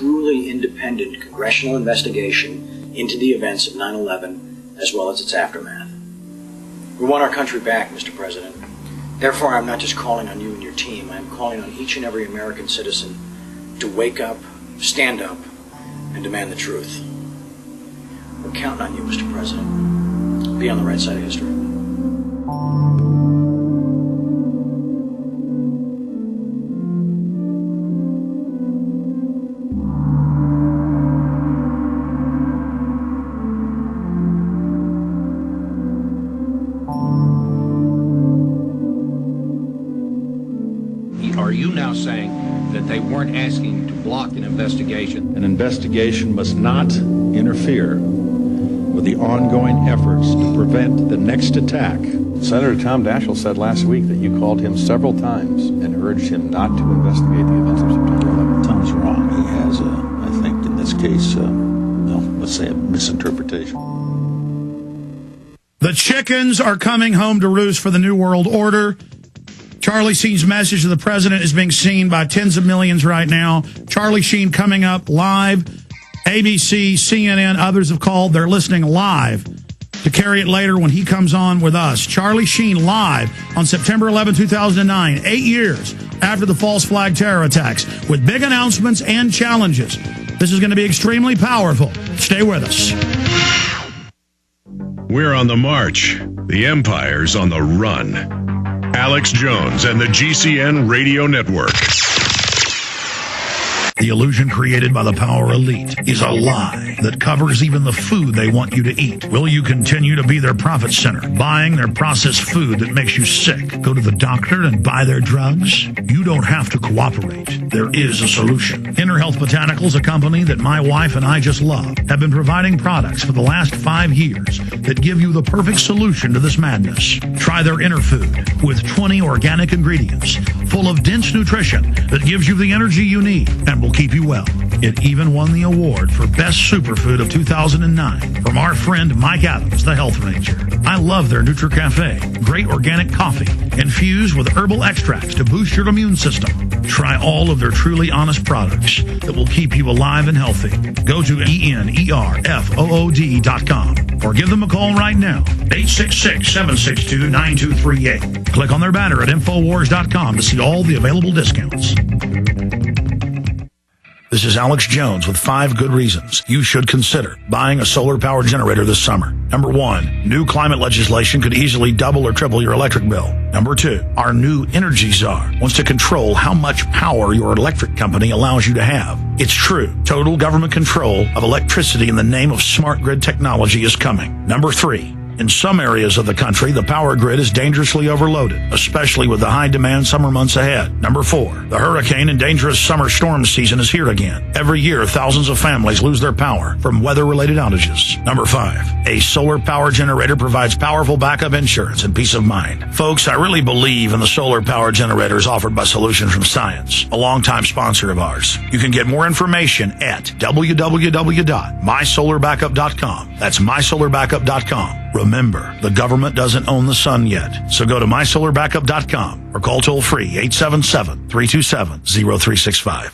truly independent congressional investigation into the events of 9/11 as well as its aftermath. We want our country back, Mr. President. Therefore, I'm not just calling on you and your team. I'm calling on each and every American citizen to wake up, stand up, and demand the truth. We're counting on you, Mr. President. Be on the right side of history. Are you now saying that they weren't asking to block an investigation? An investigation must not interfere with the ongoing efforts to prevent the next attack. Senator Tom Daschle said last week that you called him several times and urged him not to investigate the events of September 11th. Tom's wrong. He has, I think, in this case, let's say a misinterpretation. The chickens are coming home to roost for the New World Order. Charlie Sheen's message to the president is being seen by tens of millions right now. Charlie Sheen coming up live. ABC, CNN, others have called. They're listening live to carry it later when he comes on with us. Charlie Sheen live on September 11, 2009, 8 years after the false flag terror attacks, with big announcements and challenges. This is going to be extremely powerful. Stay with us. We're on the march. The empire's on the run. Alex Jones and the GCN Radio Network. The illusion created by the power elite is a lie that covers even the food they want you to eat. Will you continue to be their profit center, buying their processed food that makes you sick? Go to the doctor and buy their drugs? You don't have to cooperate. There is a solution. Inner Health Botanicals, a company that my wife and I just love, have been providing products for the last 5 years that give you the perfect solution to this madness. Try their Inner Food with 20 organic ingredients full of dense nutrition that gives you the energy you need and will keep you well. It even won the award for Best Superfood of 2009 from our friend Mike Adams, the Health Ranger. I love their NutriCafe. Great organic coffee infused with herbal extracts to boost your immune system. Try all of their truly honest products that will keep you alive and healthy. Go to ENERFOOD.com or give them a call right now, 866-762-9238. Click on their banner at Infowars.com to see all the available discounts. This is Alex Jones with 5 good reasons you should consider buying a solar power generator this summer. Number 1, new climate legislation could easily double or triple your electric bill. Number 2, our new energy czar wants to control how much power your electric company allows you to have. It's true. Total government control of electricity in the name of smart grid technology is coming. Number 3, in some areas of the country, the power grid is dangerously overloaded, especially with the high-demand summer months ahead. Number 4, the hurricane and dangerous summer storm season is here again. Every year, thousands of families lose their power from weather-related outages. Number 5, a solar power generator provides powerful backup insurance and peace of mind. Folks, I really believe in the solar power generators offered by Solutions from Science, a longtime sponsor of ours. You can get more information at www.mysolarbackup.com. That's mysolarbackup.com. Remember, the government doesn't own the sun yet, so go to mysolarbackup.com or call toll-free 877-327-0365.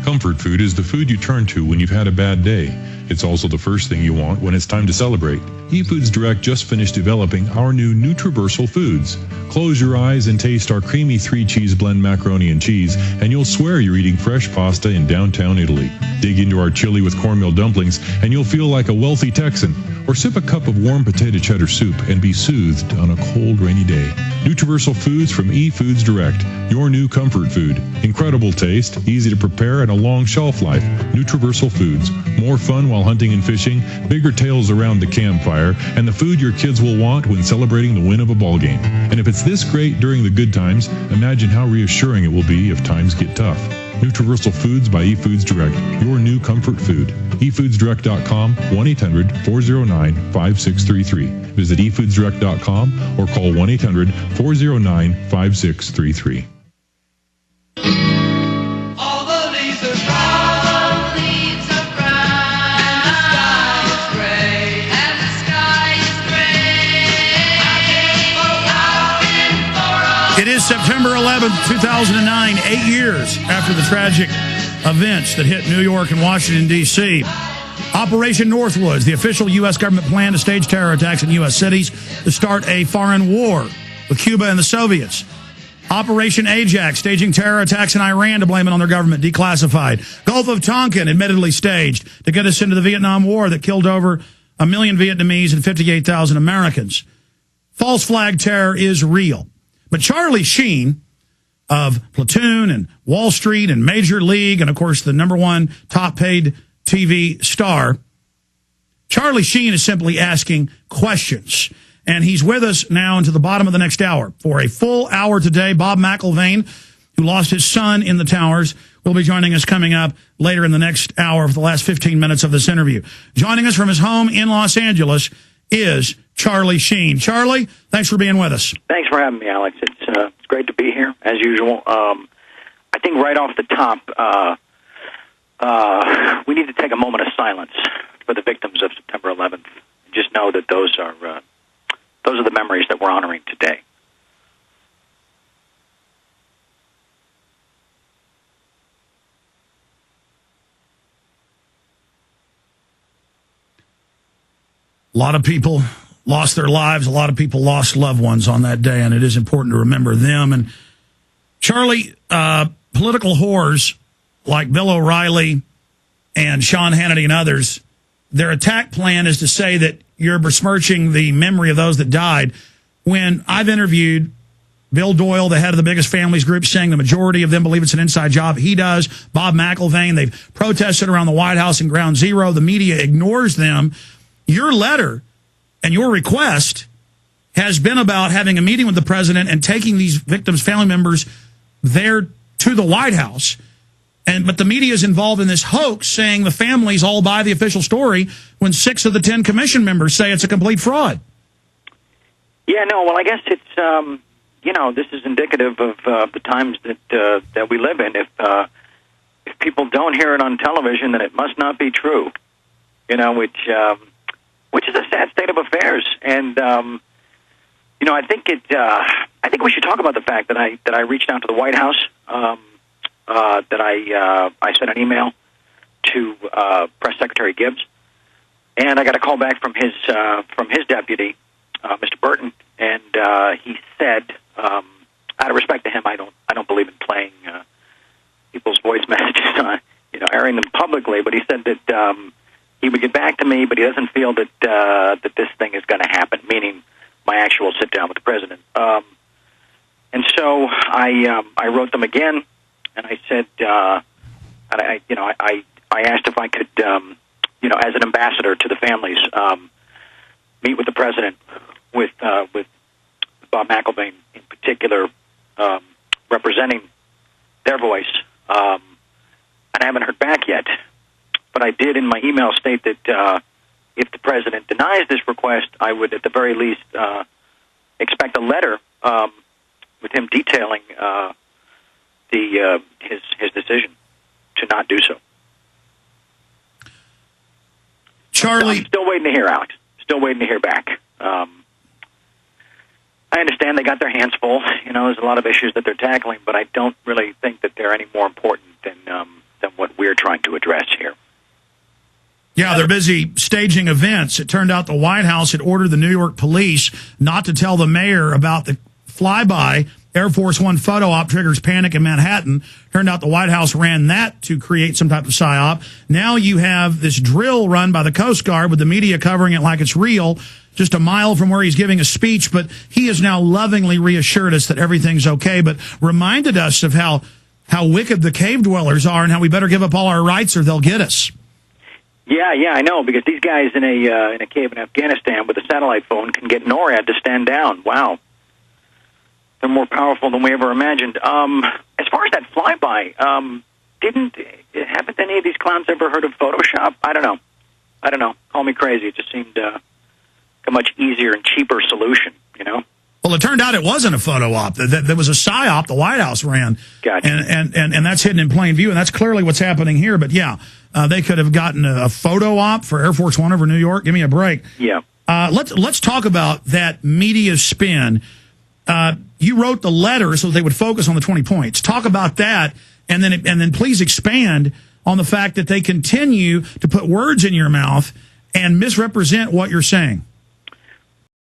Comfort food is the food you turn to when you've had a bad day. It's also the first thing you want when it's time to celebrate. eFoods Direct just finished developing our new Nutriversal Foods. Close your eyes and taste our creamy 3-cheese blend macaroni and cheese, and you'll swear you're eating fresh pasta in downtown Italy. Dig into our chili with cornmeal dumplings, and you'll feel like a wealthy Texan. Or sip a cup of warm potato cheddar soup and be soothed on a cold, rainy day. Nutriversal Foods from eFoods Direct, your new comfort food. Incredible taste, easy to prepare, and a long shelf life. Nutriversal Foods. More fun while hunting and fishing, bigger tales around the campfire, and the food your kids will want when celebrating the win of a ball game. And if it's this great during the good times, imagine how reassuring it will be if times get tough. Nutriversal Foods by eFoods Direct, your new comfort food. eFoodsDirect.com, 1-800-409-5633. Visit eFoodsDirect.com or call 1-800-409-5633. September 11th, 2009, 8 years after the tragic events that hit New York and Washington, D.C. Operation Northwoods, the official U.S. government plan to stage terror attacks in U.S. cities to start a foreign war with Cuba and the Soviets. Operation Ajax, staging terror attacks in Iran to blame it on their government, declassified. Gulf of Tonkin, admittedly staged to get us into the Vietnam War that killed over 1 million Vietnamese and 58,000 Americans. False flag terror is real. But Charlie Sheen of Platoon and Wall Street and Major League and, of course, the #1 top-paid TV star, Charlie Sheen is simply asking questions. And he's with us now into the bottom of the next hour. For a full hour today, Bob McIlvaine, who lost his son in the towers, will be joining us coming up later in the next hour for the last 15 minutes of this interview. Joining us from his home in Los Angeles is Charlie Sheen. Charlie, thanks for being with us. Thanks for having me, Alex. It's great to be here, as usual. I think right off the top, we need to take a moment of silence for the victims of September 11th. Just know that those are the memories that we're honoring today. A lot of people lost their lives. A lot of people lost loved ones on that day, and it is important to remember them. And Charlie, political whores like Bill O'Reilly and Sean Hannity and others, their attack plan is to say that you're besmirching the memory of those that died. When I've interviewed Bill Doyle, the head of the biggest families group, saying the majority of them believe it's an inside job. He does. Bob McIlvaine, they've protested around the White House and Ground Zero. The media ignores them. Your letter and your request has been about having a meeting with the president and taking these victims' family members there to the White House. But the media is involved in this hoax, saying the families all buy the official story when 6 of the 10 commission members say it's a complete fraud. Yeah, no, well, I guess it's, this is indicative of the times that we live in. If people don't hear it on television, then it must not be true, which is a sad state of affairs. And, I think we should talk about the fact that I reached out to the White House, that I sent an email to Press Secretary Gibbs, and I got a call back from his deputy, Mr. Burton, and he said, out of respect to him, I don't believe in playing people's voice messages, airing them publicly, but he said that he would get back to me, but he doesn't feel that that this thing is going to happen, meaning my actual sit down with the president. And so I wrote them again. And I said, I asked if I could, as an ambassador to the families, meet with the president, with Bob McIlvaine in particular, representing their voice. And I haven't heard back yet, but I did in my email state that if the president denies this request, I would at the very least expect a letter with him detailing his decision to not do so. Charlie, I'm still waiting to hear, Alex. Still waiting to hear back. I understand they got their hands full. There's a lot of issues that they're tackling, but I don't really think that they're any more important than what we're trying to address here. Yeah, they're busy staging events. It turned out the White House had ordered the New York police not to tell the mayor about the flyby. Air Force One photo op triggers panic in Manhattan. Turned out the White House ran that to create some type of psyop. Now you have this drill run by the Coast Guard with the media covering it like it's real, just a mile from where he's giving a speech. But he has now lovingly reassured us that everything's okay, but reminded us of how wicked the cave dwellers are and how we better give up all our rights or they'll get us. Yeah, I know, because these guys in a cave in Afghanistan with a satellite phone can get NORAD to stand down. Wow. They're more powerful than we ever imagined. As far as that flyby, haven't any of these clowns ever heard of Photoshop? I don't know. Call me crazy. It just seemed a much easier and cheaper solution, Well, it turned out it wasn't a photo op. There was a psyop the White House ran. Gotcha. And that's hidden in plain view, and that's clearly what's happening here. But, yeah, they could have gotten a photo op for Air Force One over New York. Give me a break. Yeah. Let's talk about that media spin. you wrote the letter so they would focus on the 20 points. Talk about that, and then please expand on the fact that they continue to put words in your mouth and misrepresent what you're saying.